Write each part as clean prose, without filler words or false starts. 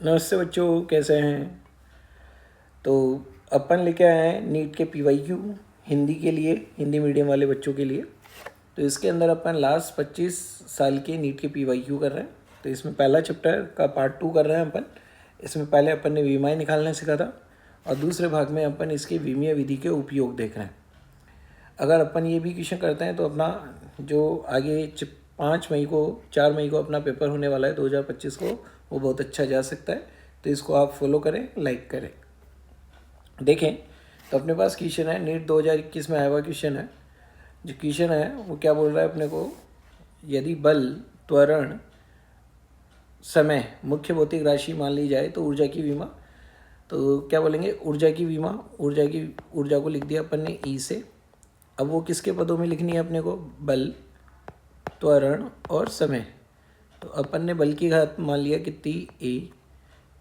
नमस्ते बच्चों, कैसे हैं। तो अपन लेके आए हैं नीट के PYQ हिंदी के लिए, हिंदी मीडियम वाले बच्चों के लिए। तो इसके अंदर अपन लास्ट 25 साल के नीट के PYQ कर रहे हैं। तो इसमें पहला चैप्टर का पार्ट 2 कर रहे हैं अपन। इसमें पहले अपन ने विमाएँ निकालना सीखा था और दूसरे भाग में अपन इसके विमीय विधि के उपयोग देख रहे हैं। अगर अपन ये भी क्वेश्चन करते हैं तो अपना जो आगे 4 मई को अपना पेपर होने वाला है 2025 को, वो बहुत अच्छा जा सकता है। तो इसको आप फॉलो करें, लाइक करें। देखें तो अपने पास क्वेश्चन है, नीट 2021 में आया हुआ क्वेश्चन है। जो क्वेश्चन है वो क्या बोल रहा है अपने को, यदि बल, त्वरण, समय मुख्य भौतिक राशि मान ली जाए तो ऊर्जा की विमा। तो क्या बोलेंगे, ऊर्जा की विमा, ऊर्जा को लिख दिया अपन ने ई से। अब वो किसके पदों में लिखनी है अपने को, बल, त्वरण और समय। तो अपन ने बल की घात मान लिया कितनी, ए।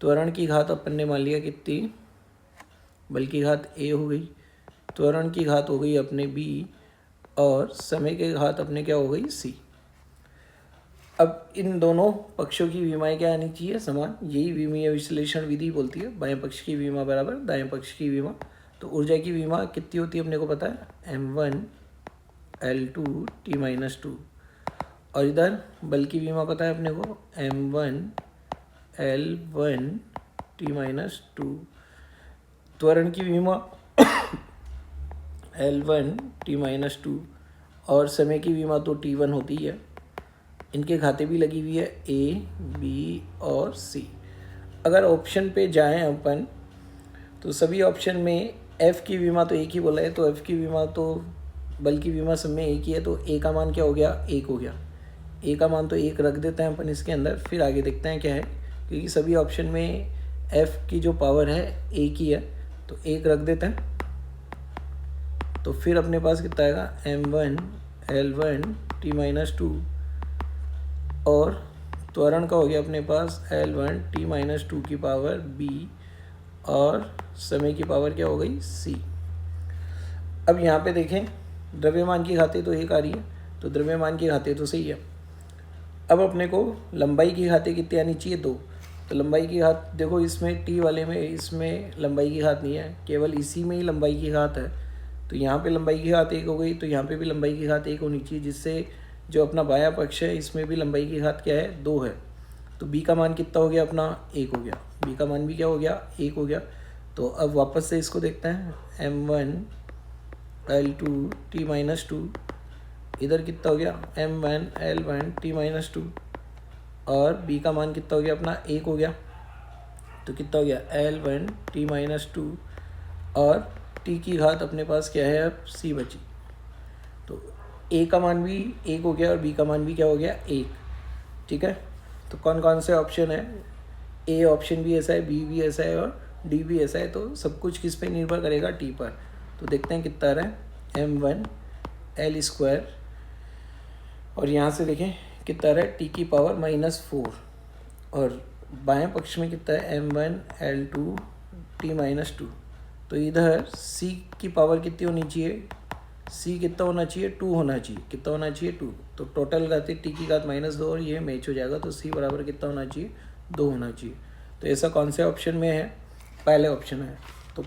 त्वरण की घात अपन ने मान लिया कितनी, बल की घात ए हो गई, त्वरण की घात हो गई अपने बी, और समय की घात अपने क्या हो गई, सी। अब इन दोनों पक्षों की विमाएँ क्या आनी चाहिए, समान। यही विमीय विश्लेषण विधि बोलती है, बाएं पक्ष की विमा बराबर दाएं पक्ष की विमा। तो ऊर्जा की विमा कितनी होती है अपने को पता है, m1 L2 T-2। और इधर बल की विमा पता है अपने को, m1 L1 T-2। त्वरण की विमा L1 T-2 और समय की विमा तो T1 होती है। इनके खाते भी लगी हुई है ए, बी और सी। अगर ऑप्शन पे जाएं अपन तो सभी ऑप्शन में एफ़ की विमा तो एक ही बोला है, तो एफ़ की विमा तो बल की विमा सब में एक ही है। तो ए का मान क्या हो गया, 1 हो गया। ए का मान तो 1 रख देते हैं अपन इसके अंदर, फिर आगे देखते हैं क्या है, क्योंकि सभी ऑप्शन में एफ़ की जो पावर है एक ही है, तो 1 रख देते हैं। तो फिर अपने पास कितना आएगा, m1 L1 T-2 और त्वरण का हो गया अपने पास L1 T-2 की पावर b और समय की पावर क्या हो गई, c। अब यहाँ पे देखें द्रव्यमान की घातें तो एक आ रही है, तो द्रव्यमान की घातें तो सही है। अब अपने को लंबाई की घातें कितनी आनी चाहिए, 2। तो लंबाई की घात देखो, इसमें टी वाले में इसमें लंबाई की घात नहीं है, केवल इसी में ही लंबाई की घात है। तो यहाँ पे लंबाई की घात 1 हो गई, तो यहाँ पे भी लंबाई की घात 1 होनी चाहिए, जिससे जो अपना बायां पक्ष है इसमें भी लंबाई की घात क्या है, 2 है। तो b का मान कितना हो गया अपना, 1 हो गया। b का मान भी क्या हो गया, 1 हो गया। तो अब वापस से इसको देखते हैं, m1 L2 T-2 इधर कितना हो गया, m1 L1 T-2 और b का मान कितना हो गया अपना, 1 हो गया। तो कितना हो गया, L1 T-2 और t की घात अपने पास क्या है, अब c बची। तो a का मान भी 1 हो गया और b का मान भी क्या हो गया, 1। ठीक है। तो कौन कौन से ऑप्शन है, a ऑप्शन भी ऐसा है, b भी ऐसा है और d भी ऐसा है। तो सब कुछ किस पे निर्भर करेगा, t पर। तो देखते हैं कितना रहा है, m1 L2 और यहाँ से देखें कितना रहा है, t की पावर -4 और बाएं पक्ष में कितना है, m1 L2 T-2। तो इधर c की पावर कितनी होनी चाहिए, c कितना होना चाहिए, 2 होना चाहिए। कितना होना चाहिए, 2। तो टोटल घातें t की घात -2 और ये मैच हो जाएगा। तो c बराबर कितना होना चाहिए, 2 होना चाहिए। तो ऐसा कौन से ऑप्शन में है, पहले ऑप्शन है। तो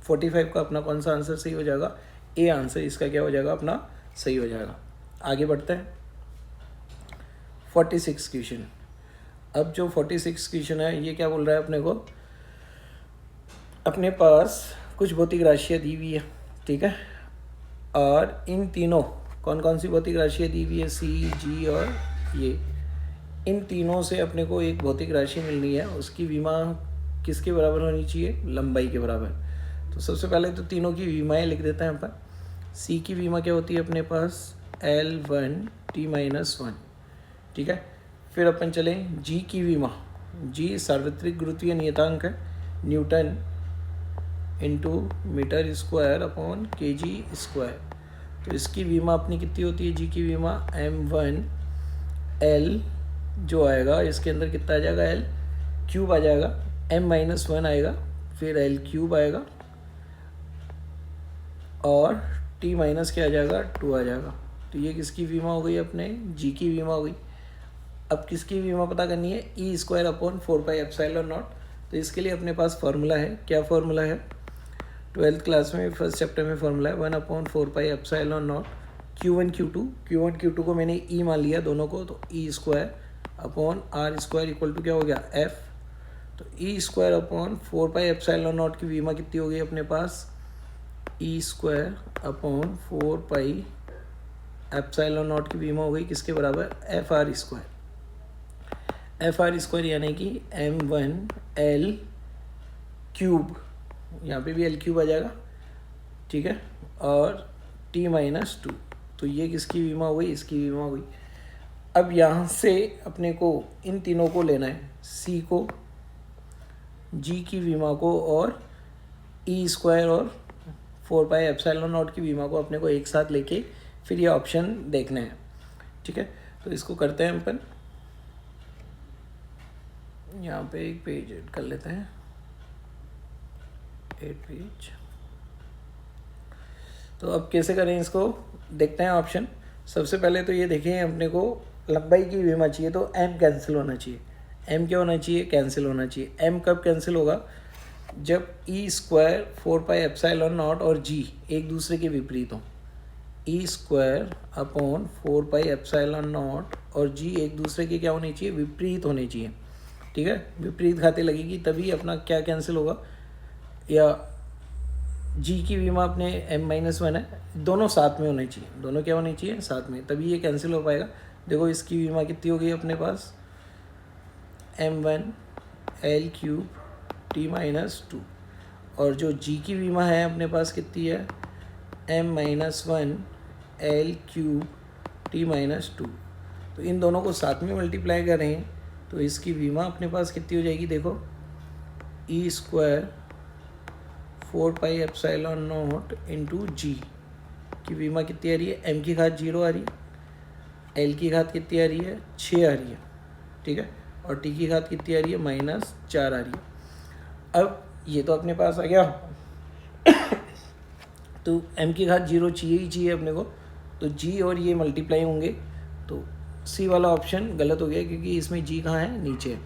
45 का अपना कौन सा आंसर सही हो जाएगा, ए आंसर इसका क्या हो जाएगा अपना, सही हो जाएगा। आगे बढ़ते हैं 46 क्वेश्चन। अब जो 46 क्वेश्चन है ये क्या बोल रहा है अपने को, अपने पास कुछ भौतिक राशियाँ दी हुई है, ठीक है। और इन तीनों कौन कौन सी भौतिक राशियाँ दी हुई है, सी, जी और ये, इन तीनों से अपने को एक भौतिक राशि मिलनी है। उसकी विमा किसके बराबर होनी चाहिए, लंबाई के बराबर। तो सबसे पहले तो तीनों की विमाएँ लिख देते हैं अपन। सी की विमा क्या होती है अपने पास, L1 T-1, ठीक है। फिर अपन चलें जी की विमा, जी सार्वत्रिक गुरुत्वीय नियतांक है, newton into metre square upon kg²। तो इसकी विमा अपनी कितनी होती है, जी की विमा m1 L जो आएगा इसके अंदर कितना आ जाएगा, L³ आ जाएगा, m-1 आएगा, फिर L³ आएगा और T- क्या आ जाएगा, 2 आ जाएगा। तो ये किसकी विमा हो गई, अपने जी की विमा हो गई। अब किसकी विमा पता करनी है, E² अपॉन 4πε0 तो इसके लिए अपने पास फार्मूला है, क्या फार्मूला है, 12th क्लास में फर्स्ट चैप्टर में फार्मूला है 1/4πε0 Q1 Q2 को मैंने E मान लिया दोनों को, तो E² / R² क्या हो गया F। तो E²/4πε0 की वीमा कितनी हो गई अपने पास, E²/4πε0 की वीमा हो गई किसके बराबर, FR², यानी कि m1L3, यहाँ पे भी L3 आ जाएगा, ठीक है, और T-2, तो ये किसकी वीमा हो गई, इसकी वीमा हो गई। अब यहाँ से अपने को इन तीनों को लेना है, C को, G की वीमा को और E² और 4πε0 की वीमा को अपने को एक साथ लेके फिर ये ऑप्शन देखना है, ठीक है। तो इसको करते हैं अपन, यहाँ पे एक पेज ऐड कर लेते हैं, 8 पेज। तो अब कैसे करें इसको, देखते हैं ऑप्शन। सबसे पहले तो ये देखें, अपने को लंबाई की बीमा चाहिए तो m कैंसिल होना चाहिए। m क्या होना चाहिए, कैंसिल होना चाहिए। m कब कैंसिल होगा, जब E² 4πε0 और g एक दूसरे के विपरीत हों। E² 4πε0 और g एक दूसरे के क्या होने चाहिए, विपरीत होने चाहिए, ठीक है। विपरीत खाते लगेगी तभी अपना क्या कैंसिल होगा, या जी की बीमा अपने m-1 है, दोनों साथ में होने चाहिए, दोनों क्या होने चाहिए, साथ में, तभी ये कैंसिल हो पाएगा। देखो इसकी बीमा कितनी हो गई अपने पास, m1L3 T-2, और जो जी की बीमा है अपने पास कितनी है, m-1L3 T-2। तो इन दोनों को साथ में मल्टीप्लाई करें तो इसकी बीमा अपने पास कितनी हो जाएगी, देखो E² 4πε0 इंटू जी की बीमा कितनी आ रही है, m की घात 0 आ रही है, l की घात कितनी आ रही है, 6 आ रही है, ठीक है, और t की घात कितनी आ रही है, -4 आ रही है। अब ये तो अपने पास आ गया तो m की घात 0 चाहिए ही चाहिए अपने को, तो g और ये मल्टीप्लाई होंगे, तो सी वाला ऑप्शन गलत हो गया क्योंकि इसमें g कहाँ है, नीचे।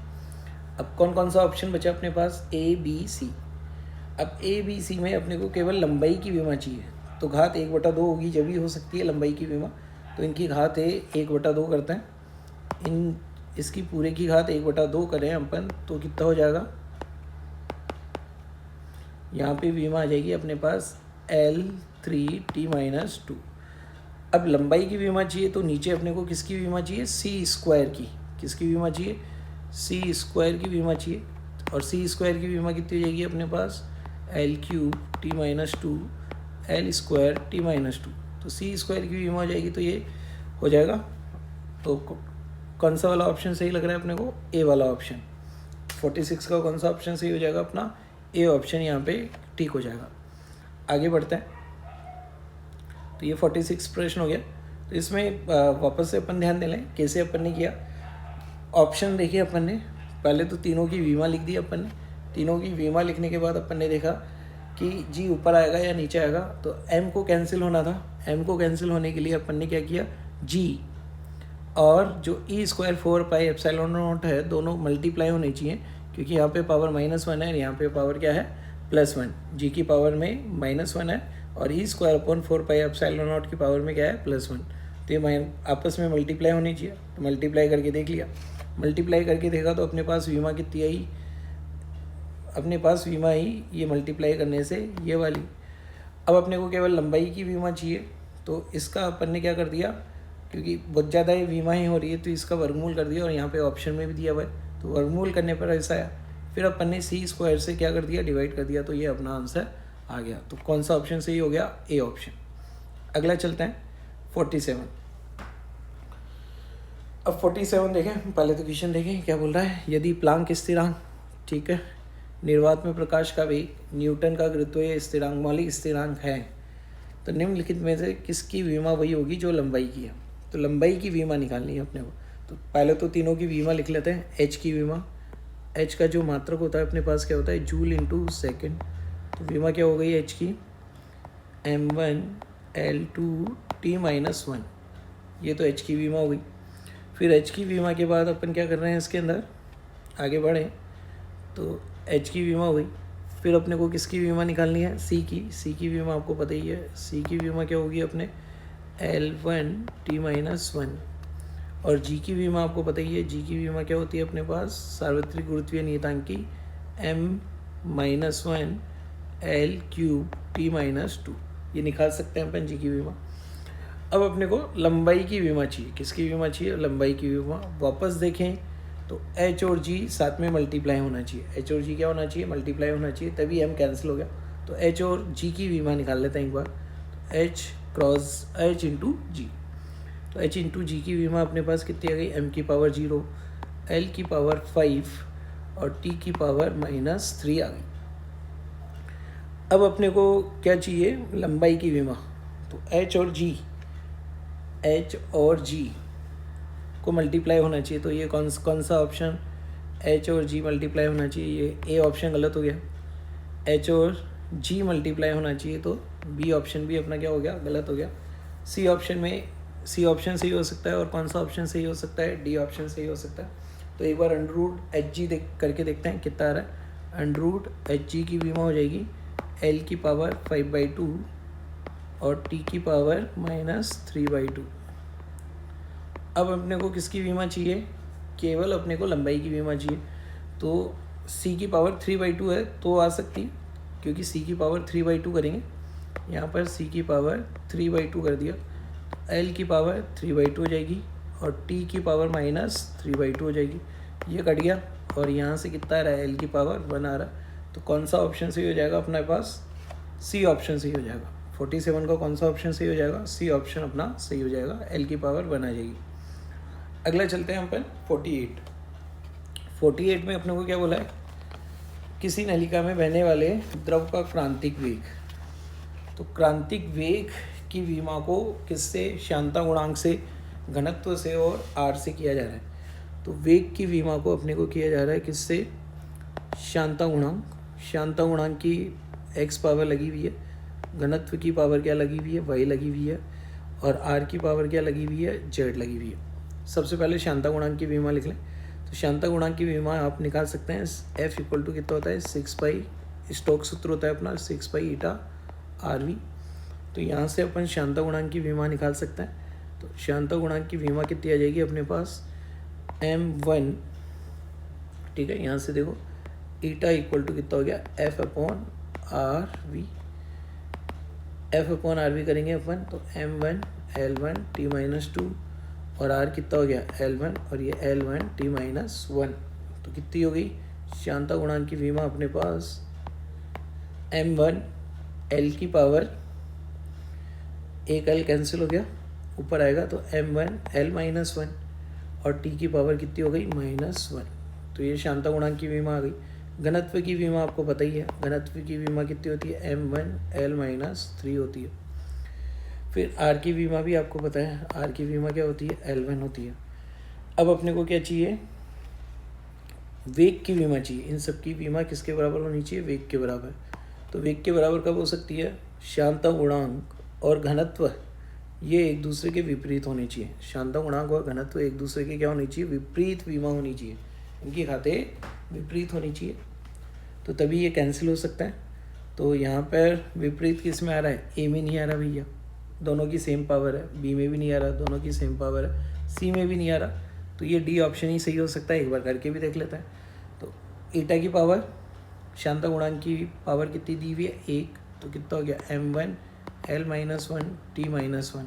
अब कौन कौन सा ऑप्शन बचा अपने पास, A B C। अब A B C में अपने को केवल लंबाई की बीमा चाहिए, तो घात 1/2 होगी, जब भी हो सकती है लंबाई की बीमा, तो इनकी घात है 1/2 करते हैं, इसकी पूरे की घात 1/2 करें अपन तो कितना हो जाएगा, यहाँ पे बीमा आ जाएगी अपने पास L3 T-2। अब लंबाई की बीमा चाहिए तो नीचे अपने को किसकी बीमा चाहिए, C² की, किसकी बीमा चाहिए, C² की बीमा चाहिए, और C² की बीमा कितनी हो जाएगी अपने पास, L3 T-2 L² T-2, तो C² की बीमा हो जाएगी, तो ये हो जाएगा। तो कौन सा वाला ऑप्शन सही लग रहा है अपने को, ए वाला ऑप्शन। 46 का कौन सा ऑप्शन सही हो जाएगा अपना, ए ऑप्शन यहाँ पे ठीक हो जाएगा। आगे बढ़ते हैं, तो ये 46 प्रश्न हो गया। तो इसमें वापस से अपन ध्यान दे लें कैसे अपन ने किया। ऑप्शन देखिए अपन ने, पहले तो तीनों की बीमा लिख दी अपन ने, तीनों की बीमा लिखने के बाद अपन ने देखा कि जी ऊपर आएगा या नीचे आएगा, तो m को कैंसिल होना था, m को कैंसिल होने के लिए अपन ने क्या किया, g और जो E² 4πε0 है दोनों मल्टीप्लाई होने चाहिए, क्योंकि यहाँ पे पावर -1 है, यहाँ पे पावर क्या है, +1, जी की पावर में -1 है और E² 4πε0 की पावर में क्या है, +1, तो ये आपस में मल्टीप्लाई होनी चाहिए। तो मल्टीप्लाई करके देख लिया, मल्टीप्लाई करके देखा तो अपने पास बीमा कितनी आई, अपने पास बीमा आई ये मल्टीप्लाई करने से ये वाली। अब अपने को केवल लंबाई की बीमा चाहिए, तो इसका अपन ने क्या कर दिया, क्योंकि बहुत ज़्यादा ये बीमा ही हो रही है तो इसका वर्गमूल कर दिया, और यहाँ पे ऑप्शन में भी दिया हुआ है, तो वर्गमूल करने पर ऐसा आया। फिर अपन ने C² से क्या कर दिया, डिवाइड कर दिया, तो ये अपना आंसर आ गया। तो कौन सा ऑप्शन सही हो गया, ए ऑप्शन। अगला चलते हैं 47। अब 47 देखें, पहले तो क्वेश्चन देखें क्या बोल रहा है। यदि प्लांक स्थिरांक, ठीक है, निर्वात में प्रकाश का वेग, न्यूटन का गुरुत्वीय स्थिरांक मौलिक स्थिरांक है, तो निम्नलिखित में से किसकी बीमा वही होगी जो लंबाई की है। तो लंबाई की बीमा निकालनी है अपने को। तो पहले तो तीनों की बीमा लिख लेते हैं। एच की बीमा, एच का जो मात्रक होता है अपने पास क्या होता है, जूल इंटू सेकेंड। तो बीमा क्या हो गई एच की, m1L2 T-1, ये तो एच की बीमा हो गई। फिर एच की बीमा के बाद अपन क्या कर रहे हैं, इसके अंदर आगे बढ़े तो एच की विमा हुई। फिर अपने को किसकी विमा निकालनी है, सी की विमा आपको पता ही है। सी की विमा क्या होगी अपने L1t-1। और जी की विमा आपको पता ही है, जी की विमा क्या होती है अपने पास, सार्वत्रिक गुरुत्वीय नियतांक की m-1 L3t-2। ये निकाल सकते हैं अपन जी की विमा। अब अपने को लंबाई की विमा चाहिए। किसकी विमा चाहिए, लंबाई की विमा। वापस देखें तो एच और जी साथ में मल्टीप्लाई होना चाहिए। एच और जी क्या होना चाहिए, मल्टीप्लाई होना चाहिए, तभी एम कैंसिल हो गया। तो एच और जी की विमा निकाल लेते हैं एक बार। तो एच क्रॉस एच इंटू जी। तो एच इंटू जी की विमा अपने पास कितनी आ गई, एम की पावर 0, एल की पावर 5 और टी की पावर -3 आ गई। अब अपने को क्या चाहिए, लंबाई की विमा। तो एच और जी को मल्टीप्लाई होना चाहिए। तो ये कौन सा ऑप्शन, एच और जी मल्टीप्लाई होना चाहिए, ये ए ऑप्शन गलत हो गया। एच और जी मल्टीप्लाई होना चाहिए, तो बी ऑप्शन भी अपना क्या हो गया, गलत हो गया। सी ऑप्शन सही हो सकता है। और कौन सा ऑप्शन सही हो सकता है, डी ऑप्शन सही हो सकता है। तो एक बार अंडर एच जी करके देखते हैं कितना आ रहा है। अंडर एच जी की विमा हो जाएगी एल की पावर 5/2 और टी की पावर -3/2। अब अपने को किसकी बीमा चाहिए, केवल अपने को लंबाई की बीमा चाहिए। तो सी की पावर 3/2 है तो आ सकती है, क्योंकि सी की पावर 3/2 करेंगे। यहाँ पर सी की पावर 3/2 कर दिया, एल की पावर 3/2 हो जाएगी और टी की पावर -3/2 हो जाएगी। ये कट गया और यहाँ से कितना आ रहा है, एल की पावर 1 आ रहा है। तो कौन सा ऑप्शन सही हो जाएगा अपने पास, सी ऑप्शन सही हो जाएगा। 47 का कौन सा ऑप्शन सही हो जाएगा, सी ऑप्शन अपना सही हो जाएगा, एल की पावर 1 आ जाएगी। अगला चलते हैं अपन 48 में अपने को क्या बोला है, किसी नलिका में बहने वाले द्रव का क्रांतिक वेग। तो क्रांतिक वेग की विमा को किससे, श्यानता गुणांक से, घनत्व से और आर से किया जा रहा है। तो वेग की विमा को अपने को किया जा रहा है किससे, श्यानता गुणांक की एक्स पावर लगी हुई है, घनत्व की पावर क्या लगी हुई है, वाई लगी हुई है, और आर की पावर क्या लगी हुई है, जेड लगी हुई है। सबसे पहले श्यानता गुणांक की विमा लिख लें। तो श्यानता गुणांक की विमा आप निकाल सकते हैं, एफ इक्वल टू कितना होता है, 6 स्टोक्स सूत्र होता है अपना 6 ईटा आर-वी। तो यहाँ से अपन श्यानता गुणांक की विमा निकाल सकते हैं। तो श्यानता गुणांक की विमा कितनी आ जाएगी अपने पास, m1, ठीक है। यहाँ से देखो ईटा इक्वल टू कितना हो गया, एफ अपॉन आर वी करेंगे अपन। तो m1 L1t-2 और r कितना हो गया, L1 और ये L1t-1। तो कितनी हो गई श्यानता गुणांक की विमा अपने पास, m1 L की पावर, एक L कैंसिल हो गया, ऊपर आएगा तो m1 L-1 और t की पावर कितनी हो गई, -1। तो ये श्यानता गुणांक की विमा आ गई। घनत्व की विमा आपको पता ही है, घनत्व की विमा कितनी होती है, m1 L-3 होती है। फिर आर की विमा भी आपको पता है, आर की विमा क्या होती है, L1 होती है। अब अपने को क्या चाहिए, वेग की विमा चाहिए। इन सब की विमा किसके बराबर होनी चाहिए, वेग के बराबर। तो वेग के बराबर कब हो सकती है, श्यानता गुणांक और घनत्व ये एक दूसरे के विपरीत होने चाहिए। श्यानता गुणांक और घनत्व एक दूसरे के क्या होनी चाहिए, विपरीत विमा होनी चाहिए, इनकी खाते विपरीत होनी चाहिए, तो तभी ये कैंसिल हो सकता है। तो यहाँ पर विपरीत किस में आ रहा है, ए में नहीं आ रहा भैया, दोनों की सेम पावर है, बी में भी नहीं आ रहा, दोनों की सेम पावर है, सी में भी नहीं आ रहा। तो ये डी ऑप्शन ही सही हो सकता है, एक बार करके भी देख लेते हैं। तो ईटा की पावर, श्यानता गुणांक की पावर कितनी दी हुई है, 1। तो कितना हो गया, m1 L-1 t-1।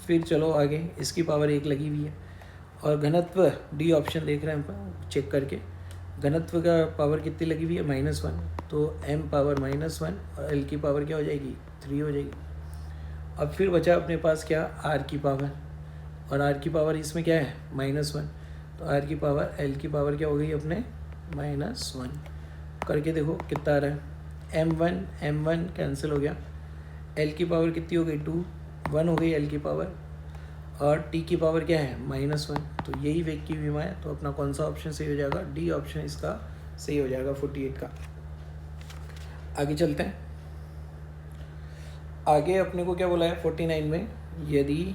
फिर चलो आगे, इसकी पावर 1 लगी हुई है और घनत्व डी ऑप्शन देख रहे हैं हम चेक करके, घनत्व का पावर कितनी लगी हुई है, -1। तो m पावर -1 और l की पावर क्या हो जाएगी, 3 हो जाएगी। अब फिर बचा अपने पास क्या, r की पावर, और r की पावर इसमें क्या है, -1। तो r की पावर l की पावर क्या हो गई अपने, -1। करके देखो कितना आ रहा है, m1 कैंसिल हो गया, l की पावर कितनी हो गई, 2, 1 हो गई l की पावर, और t की पावर क्या है, -1। तो यही वेग की विमा है। तो अपना कौन सा ऑप्शन सही हो जाएगा, डी ऑप्शन इसका सही हो जाएगा 48 का। आगे चलते हैं, आगे अपने को क्या बोला है 49 में, यदि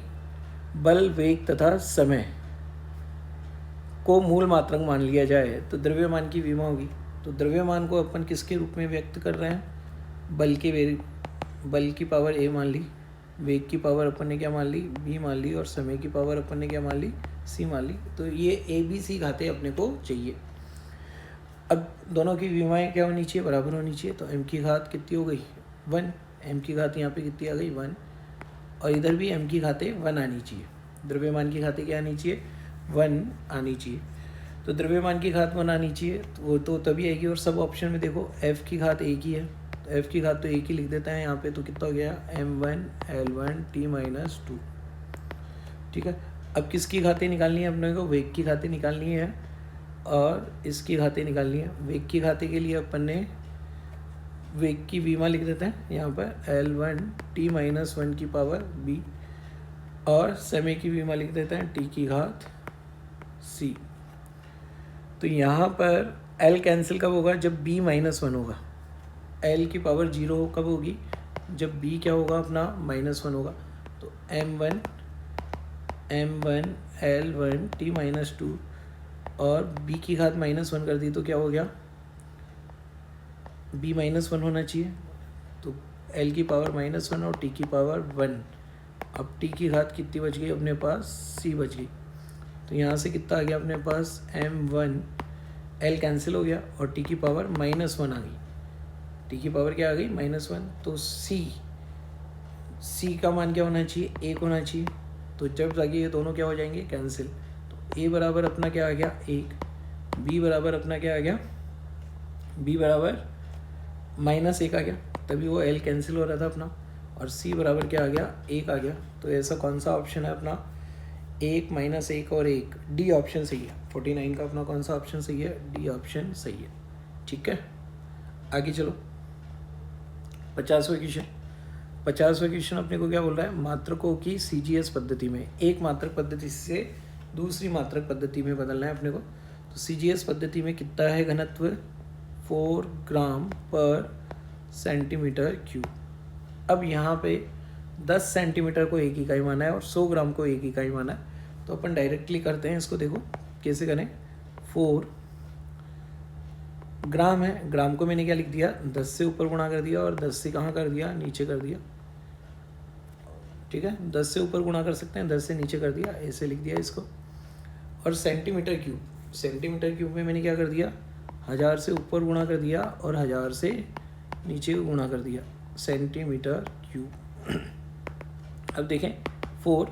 बल, वेग तथा समय को मूल मात्रक मान लिया जाए तो द्रव्यमान की विमा होगी। तो द्रव्यमान को अपन किसके रूप में व्यक्त कर रहे हैं, बल की पावर a मान ली, वेग की पावर अपन ने क्या मान ली, b मान ली, और समय की पावर अपन ने क्या मान ली, c मान ली। तो ये a b c घातें अपने को चाहिए। अब दोनों की विमाएँ क्या होनी चाहिए, बराबर होनी चाहिए। तो m की घात कितनी हो गई 1, m की घात यहाँ पे कितनी आ गई 1, और इधर भी m की घातें 1 आनी चाहिए। द्रव्यमान की घातें क्या आनी चाहिए, 1 आनी चाहिए। तो द्रव्यमान की घात 1 आनी चाहिए, तो वो तो तभी आएगी। और सब ऑप्शन में देखो f की घात एक ही है, तो f की घात तो एक ही लिख देते हैं यहाँ पे। तो कितना हो गया m1 L1 t-2। ठीक है, अब किसकी घातें निकालनी है अपने को, वेग की घातें निकालनी है और इसकी घातें निकालनी है। वेग की घातें के लिए अपन ने वेग की विमा लिख देते हैं यहाँ पर L1 t-1 की पावर b, और समय की विमा लिख देते हैं t की घात c। तो यहाँ पर L कैंसिल कब होगा, जब b -1 होगा। L की पावर 0 कब होगी, जब b क्या होगा अपना -1 होगा। तो m1 L1 t-2, और b की घात -1 कर दी तो क्या हो गया, b -1 होना चाहिए। तो L की पावर -1 और t की पावर 1। अब t की घात कितनी बच गई अपने पास, c बच गई। तो यहाँ से कितना आ गया अपने पास m1, L कैंसिल हो गया और t की पावर -1 आ गई। t की पावर क्या आ गई -1। तो c का मान क्या होना चाहिए, 1 होना चाहिए। तो जब जाके ये दोनों क्या हो जाएंगे, कैंसिल। तो a बराबर अपना क्या आ गया 1, b बराबर अपना क्या आ गया, b बराबर -1 आ गया, तभी वो L कैंसिल हो रहा था अपना। और c बराबर क्या आ गया 1 आ गया। तो ऐसा कौन सा ऑप्शन है अपना, 1 -1 और 1, डी ऑप्शन सही है। 49 का अपना कौन सा ऑप्शन सही है, डी ऑप्शन सही है। ठीक है, आगे चलो 50वां क्वेश्चन। 50वां क्वेश्चन अपने को क्या बोल रहा है, मात्रकों की CGS पद्धति में, एक मात्रक पद्धति से दूसरी मात्रक पद्धति में बदलना है अपने को। तो CGS पद्धति में कितना है घनत्व, 4 ग्राम पर सेंटीमीटर क्यूब। अब यहाँ पे 10 सेंटीमीटर को एक इकाई माना है और 100 ग्राम को एक इकाई माना है। तो अपन डायरेक्टली करते हैं इसको, देखो कैसे करें। 4 ग्राम है, ग्राम को मैंने क्या लिख दिया, 10 से ऊपर गुणा कर दिया और 10 से कहाँ कर दिया, नीचे कर दिया। ठीक है, 10 से ऊपर गुणा कर सकते हैं, 10 से नीचे कर दिया, ऐसे लिख दिया इसको। और सेंटीमीटर क्यूब, सेंटीमीटर क्यूब में मैंने क्या कर दिया, 1000 से ऊपर गुणा कर दिया और 1000 से नीचे गुणा कर दिया, सेंटीमीटर क्यूब। अब देखें 4,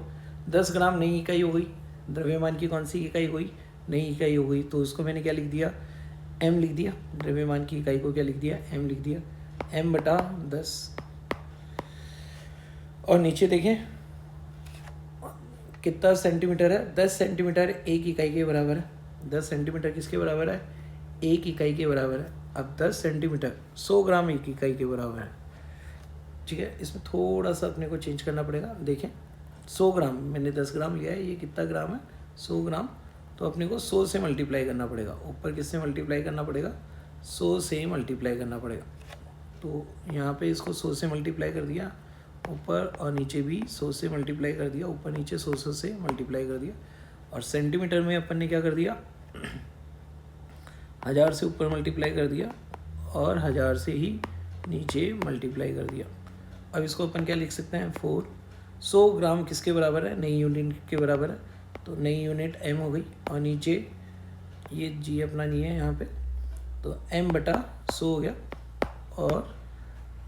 10 ग्राम नई इकाई हो गई, द्रव्यमान की कौन सी इकाई हुई, नई इकाई हो गई। तो उसको मैंने क्या लिख दिया, m लिख दिया। द्रव्यमान की इकाई को क्या लिख दिया, m लिख दिया, m/10। और नीचे देखें कितना सेंटीमीटर है, 10 सेंटीमीटर एक इकाई के बराबर है। 10 सेंटीमीटर किसके बराबर है, एक इकाई के बराबर है। अब 10 सेंटीमीटर 100 ग्राम एक इकाई के बराबर है। ठीक है, इसमें थोड़ा सा अपने को चेंज करना पड़ेगा। देखें 100 ग्राम, मैंने 10 ग्राम लिया है, ये कितना ग्राम है 100 ग्राम। तो अपने को 100 से मल्टीप्लाई करना पड़ेगा, ऊपर किससे मल्टीप्लाई करना पड़ेगा, 100 से मल्टीप्लाई करना पड़ेगा। तो यहाँ पे इसको 100 से मल्टीप्लाई कर दिया ऊपर, और नीचे भी 100 से मल्टीप्लाई कर दिया, ऊपर नीचे 100 से मल्टीप्लाई कर दिया। और सेंटीमीटर में अपन ने क्या कर दिया, 1000 से ऊपर मल्टीप्लाई कर दिया और 1000 से ही नीचे मल्टीप्लाई कर दिया। अब इसको अपन क्या लिख सकते हैं, 4। 100 ग्राम किसके बराबर है, नई यूनिट के बराबर है। तो नई यूनिट m हो गई, और नीचे ये g अपना नहीं है यहाँ पे, तो m/100 हो गया। और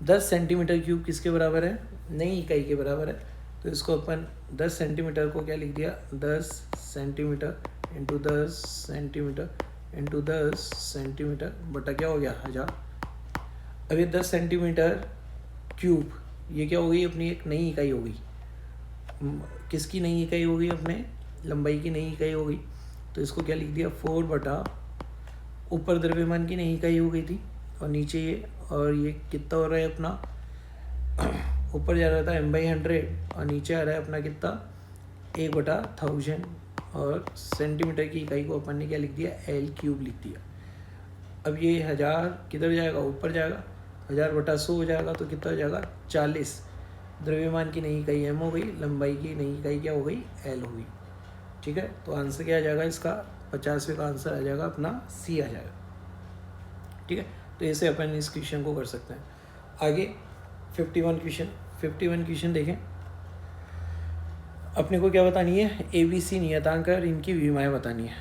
10 सेंटीमीटर क्यूब किसके बराबर है, नई इकाई के बराबर है। तो इसको अपन 10 सेंटीमीटर को क्या लिख दिया, 10 centimetre into 10 centimetre into 10 centimetre बटा क्या हो गया 1000। अब ये 10 सेंटीमीटर क्यूब ये क्या हो गई, अपनी एक नई इकाई हो गई। किसकी नई इकाई हो गई, अपने लंबाई की नई इकाई हो गई। तो इसको क्या लिख दिया, 4 बटा, ऊपर द्रव्यमान की नई इकाई हो गई थी और नीचे ये, और ये कितना हो रहा है अपना, ऊपर जा रहा था m/100 और नीचे आ रहा है अपना कितना 1/1000। और सेंटीमीटर की इकाई को अपन ने क्या लिख दिया, L³ लिख दिया। अब ये 1000 किधर जाएगा, ऊपर जाएगा, 1000/100 हो जाएगा। तो कितना हो जाएगा 40। द्रव्यमान की नई इकाई m हो गई, लंबाई की नई इकाई क्या हो गई, L हो गई। ठीक है, तो आंसर क्या आ जाएगा इसका, 50वें का आंसर आ जाएगा अपना C आ जाएगा। ठीक है, तो ऐसे अपन इस क्वेश्चन को कर सकते हैं। आगे 51 क्वेश्चन देखें। अपने को क्या बतानी है, ABC नियतांक और इनकी विमाएँ बतानी है।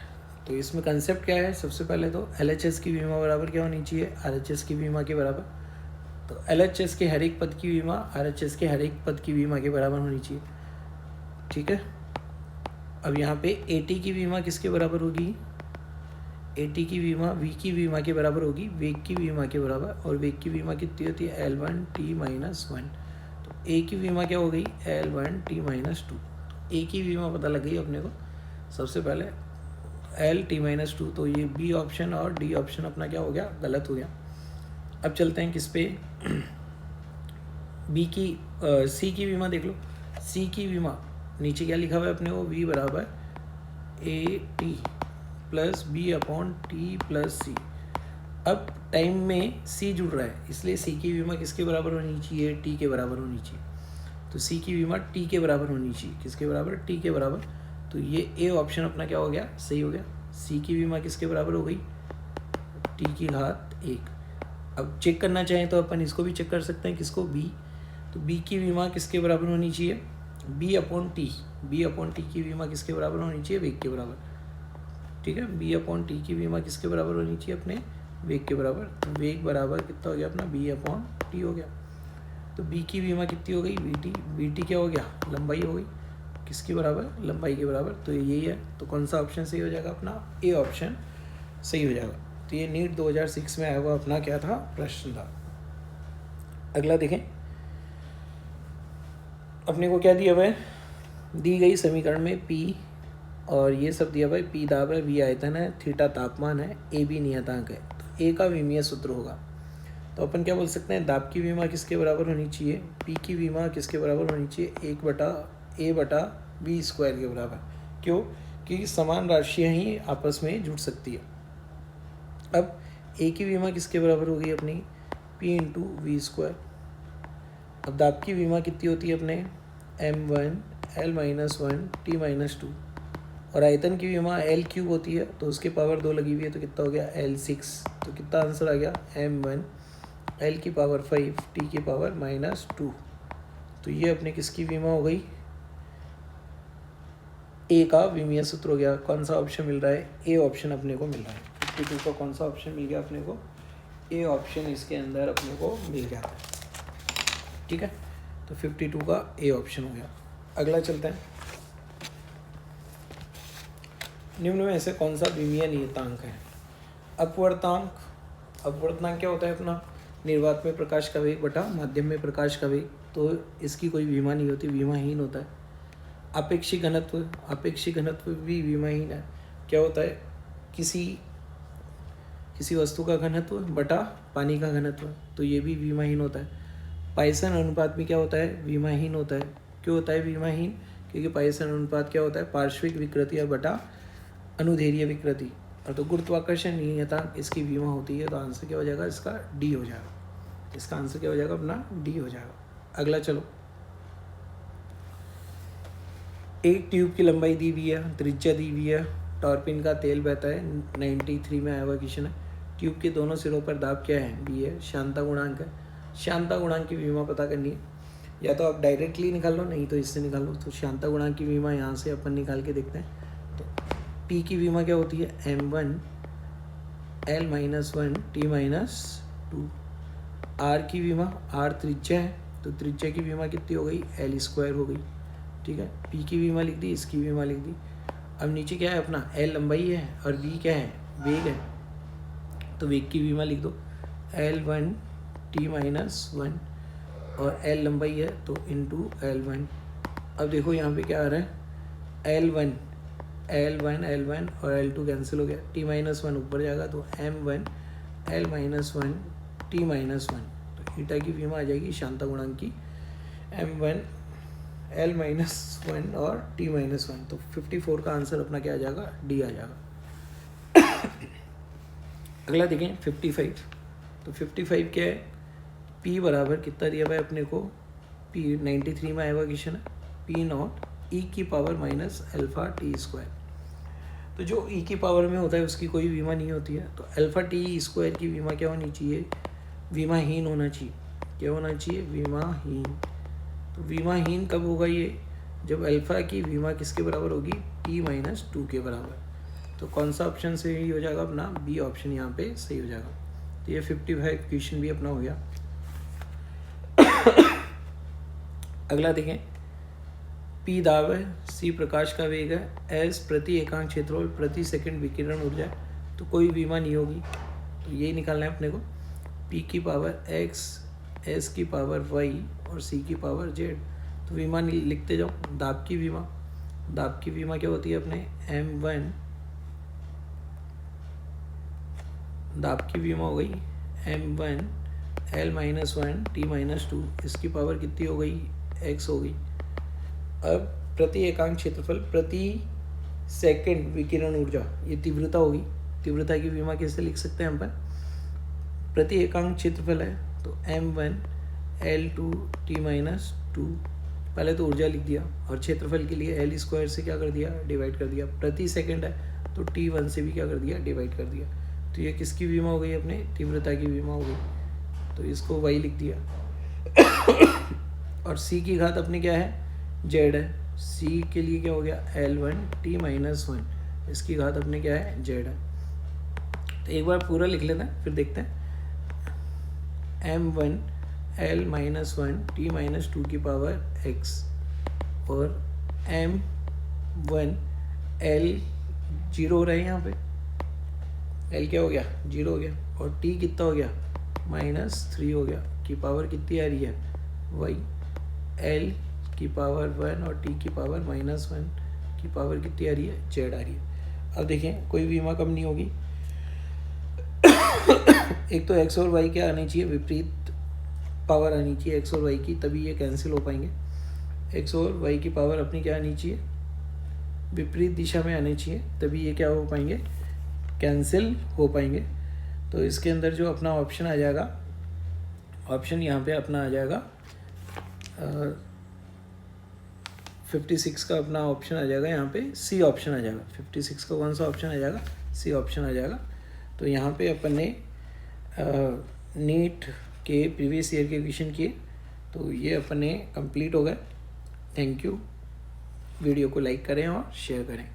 तो इसमें कंसेप्ट क्या है, सबसे पहले तो LHS की विमा बराबर क्या होनी चाहिए, RHS की विमा के बराबर। तो LHS के हर एक पद की विमा RHS के हर एक पद की विमा के बराबर होनी चाहिए, ठीक है। अब यहाँ पे AT की विमा किसके बराबर होगी, AT की विमा V की विमा के बराबर होगी, वेग की विमा के बराबर। और वेग की विमा कितनी होती है, L1T-1। तो A की विमा क्या हो गई, L1T-2। A की विमा पता लग गई अपने को। सबसे पहले L-T-2, तो ये B ऑप्शन और D ऑप्शन अपना क्या हो गया, गलत हो गया। अब चलते हैं किस पे, C की विमा देख लो। C की विमा नीचे क्या लिखा हुआ है अपने को, V बराबर AT प्लस B/T+C। अब टाइम में C जुड़ रहा है, इसलिए C की विमा किसके बराबर होनी चाहिए, T के बराबर होनी चाहिए। तो C की विमा T के बराबर होनी चाहिए, किसके बराबर, T के बराबर। तो ये A ऑप्शन अपना क्या हो गया, सही हो गया। C की विमा किसके बराबर हो गई, T⁻1। अब चेक करना चाहें तो अपन इसको भी चेक कर सकते हैं, किसको, B। तो B की विमा किसके बराबर होनी चाहिए, B/T की विमा किसके बराबर होनी चाहिए, वेग के बराबर, ठीक है। B/T की विमा किसके बराबर होनी चाहिए, अपने वेग के बराबर। तो वेग बराबर कितना हो गया अपना, B/T हो गया। तो B की विमा कितनी हो गई, BT क्या हो गया, लंबाई हो गई, किसके बराबर, लंबाई के बराबर। तो यही है, तो कौन सा ऑप्शन सही हो जाएगा अपना, A ऑप्शन सही हो जाएगा। तो ये नीट 2006 में आया हुआ अपना क्या था, प्रश्न था। अगला देखें, अपने को क्या दिया हुआ है, दी गई समीकरण में P और ये सब दिया हुआ है, P दाब है, V आयतन है, थीटा तापमान है, AB नियतांक है। तो A का विमीय सूत्र होगा। तो अपन क्या बोल सकते हैं, दाब की विमा किसके बराबर होनी चाहिए, P की विमा किसके बराबर होनी चाहिए, 1/A/B² के बराबर। क्यों, क्योंकि समान राशियाँ ही आपस में जुड़ सकती है। अब A की विमा किसके बराबर होगी अपनी, P×V²। अब दाब की विमा कितनी होती है अपने, M1 L-1 T-2। और आयतन की विमा L³ होती है, तो उसके पावर 2 लगी हुई है, तो कितना हो गया, L6। तो कितना आंसर आ गया, M1 L⁵ T⁻2। तो ये अपने किसकी विमा हो गई, A का विमीय सूत्र हो गया। कौन सा ऑप्शन मिल रहा है, A ऑप्शन अपने को मिल रहा है। 52 का कौन सा ऑप्शन मिल गया अपने को, A ऑप्शन इसके अंदर अपने को मिल गया, ठीक है। तो 52 का A ऑप्शन हो गया। अगला चलते हैं, निम्न में ऐसे कौन सा विमीय नियतांक है, अपवर्तनांक क्या होता है अपना, निर्वात में प्रकाश का वेग बटा माध्यम में प्रकाश का वेग। तो इसकी कोई विमा नहीं होती, विमाहीन होता है। आपेक्षिक घनत्व भी विमाहीन है। क्या होता है, किसी वस्तु का घनत्व बटा पानी का घनत्व, तो ये भी विमाहीन होता है। पाइसन अनुपात भी क्या होता है, विमाहीन होता है। क्यों होता है विमाहीन, क्योंकि पाइसन अनुपात क्या होता है, पार्श्विक विकृति या बटा अनुदैर्ध्य विकृति। और तो गुरुत्वाकर्षण नियतांक इसकी विमा होती है। तो आंसर क्या हो जाएगा इसका, D हो जाएगा। इसका आंसर क्या हो जाएगा अपना, D हो जाएगा। अगला चलो, एक ट्यूब की लंबाई दी हुई है, त्रिज्या दी हुई है, टॉर्पिन का तेल बहता है, 93 में आया हुआ क्वेश्चन है। ट्यूब के दोनों सिरों पर दाब क्या है, B है, श्यानता गुणांक है। श्यानता गुणांक की विमा पता करनी है, या तो आप डायरेक्टली निकाल लो, नहीं तो इससे निकाल लो। तो श्यानता गुणांक की विमा यहाँ से अपन निकाल के देखते हैं। तो P की विमा क्या होती है, M1 L-1 T-2। R की विमा, R त्रिज्या है, तो त्रिज्या की विमा कितनी हो गई, L² हो गई, ठीक है। P की विमा लिख दी, इसकी विमा लिख दी। अब नीचे क्या है अपना, L लंबाई है और V क्या है, वेग है। तो वेग की विमा लिख दो, L1 T-1 और L लंबाई है तो इंटू L1। अब देखो यहाँ पे क्या आ रहा है, L1 और L2 कैंसिल हो गया, T-1 ऊपर जाएगा तो M1 L-1 T-1। तो ईटा की विमा आ जाएगी श्यानता गुणांक की, M1 L-1 और T-1। तो 54 का आंसर अपना क्या आ जाएगा, D आ जाएगा। अगला देखें 55। तो 55 क्या है, P बराबर कितना दिया हुआ है अपने को, P 93 में आया हुआ क्वेश्चन है, P0 e⁻⁴ α t²। तो जो ई की पावर में होता है उसकी कोई वीमा नहीं होती है। तो अल्फ़ा टी स्क्वायर की वीमा क्या होनी चाहिए, वीमाहीन होना चाहिए। क्या होना चाहिए, वीमाहीन। तो वीमाहीन कब होगा ये, जब अल्फ़ा की वीमा किसके बराबर होगी, t-2 के बराबर। तो कौन सा ऑप्शन सही हो जाएगा अपना, बी ऑप्शन यहाँ पे सही हो जाएगा। तो ये 55 क्वेश्चन भी अपना हो गया। अगला देखें, पी दाब है, सी प्रकाश का वेग है, एस प्रति एकांक क्षेत्रफल प्रति सेकंड विकिरण ऊर्जा है। तो कोई बीमा नहीं होगी, तो यही निकालना है अपने को। पी की पावर एक्स, एस की पावर वाई और सी की पावर जेड। तो बीमा लिखते जाओ। दाब की बीमा, दाब की बीमा क्या होती है अपने, m1, दाब की बीमा हो गई m1 L-1 T-2, इसकी पावर कितनी हो गई, x हो गई। अब प्रति एकांक क्षेत्रफल प्रति सेकंड विकिरण ऊर्जा, ये तीव्रता होगी। तीव्रता की बीमा कैसे लिख सकते हैं हम पर, प्रति एकांक क्षेत्रफल है तो m1 L2 T-2, पहले तो ऊर्जा लिख दिया और क्षेत्रफल के लिए L स्क्वायर से क्या कर दिया, डिवाइड कर दिया। प्रति सेकंड है तो T1 से भी क्या कर दिया, डिवाइड कर दिया। तो ये किसकी बीमा हो गई अपने, तीव्रता की बीमा हो गई। तो इसको y लिख दिया। और c की घात अपने क्या है, z है। c के लिए क्या हो गया, L1 T-1, इसकी घात अपने क्या है, z है। तो एक बार पूरा लिख लेते हैं फिर देखते हैं। m1 L-1 T-2 की पावर x और m1 L 0 हो रहा है, यहाँ पे L क्या हो गया, 0 हो गया। और t कितना हो गया, -3 हो गया। की पावर कितनी आ रही है, y। L की पावर 1 और t की पावर -1 की पावर कितनी आ रही है, z आ रही है। अब देखें कोई बीमा कम नहीं होगी। एक तो x और y क्या आनी चाहिए, विपरीत पावर आनी चाहिए x और y की, तभी ये कैंसिल हो पाएंगे। x और y की पावर अपनी क्या आनी चाहिए, विपरीत दिशा में आनी चाहिए, तभी ये क्या हो पाएंगे, कैंसिल हो पाएंगे। तो इसके अंदर जो अपना ऑप्शन आ जाएगा, ऑप्शन यहाँ पे अपना आ जाएगा 56 का अपना ऑप्शन आ जाएगा, यहाँ पे सी ऑप्शन आ जाएगा। 56 का कौन सा ऑप्शन आ जाएगा, सी ऑप्शन आ जाएगा। तो यहाँ पे अपन ने नीट के प्रीवियस ईयर के क्वेश्चन किए, तो ये अपन ने कंप्लीट हो गए। Thank you. वीडियो को लाइक करें और शेयर करें।